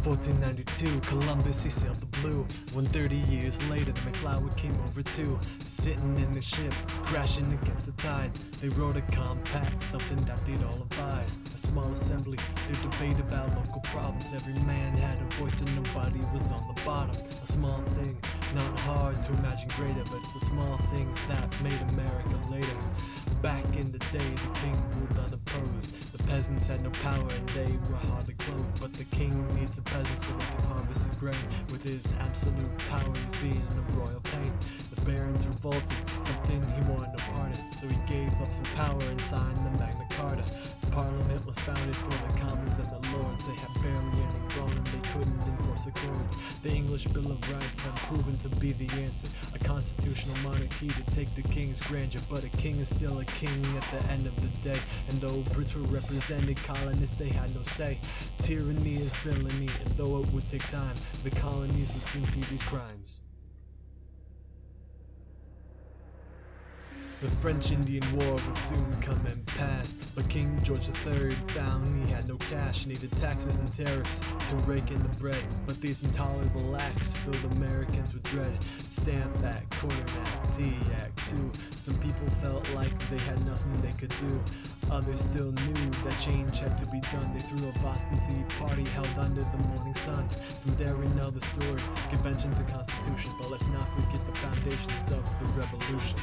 1492, Columbus, he sailed the blue. 130 years later, the Mayflower came over too. Sitting in the ship, crashing against the tide, they wrote a compact, something that they'd all abide. A small assembly to debate about local problems. Every man had a voice and nobody was on the bottom. A small thing, not hard to imagine greater, but it's the small things that made America later. Back in the day, the king ruled unopposed. The peasants had no power and they were hardly clothed, but the king needs the peasants so they can harvest his grain. With his absolute power, he's being a royal pain. The barons revolted, something he wanted no part in, so he gave up some power and signed the Magna Carta. Parliament was founded for the commons and the lords. They had barely any brawn and they couldn't enforce accords. The English Bill of Rights had proven to be the answer, a constitutional monarchy to take the king's grandeur. But a king is still a king at the end of the day, and though Brits were represented, colonists they had no say. Tyranny is villainy, and though it would take time, the colonies would soon see these crimes. The French-Indian War would soon come and pass, but King George III found he had no cash, needed taxes and tariffs to rake in the bread. But these intolerable acts filled Americans with dread. Stamp Act, Corn Act, Tea Act too. Some people felt like they had nothing they could do. Others still knew that change had to be done. They threw a Boston Tea Party held under the morning sun. From there we know the story, conventions and constitution, but let's not forget the foundations of the revolution.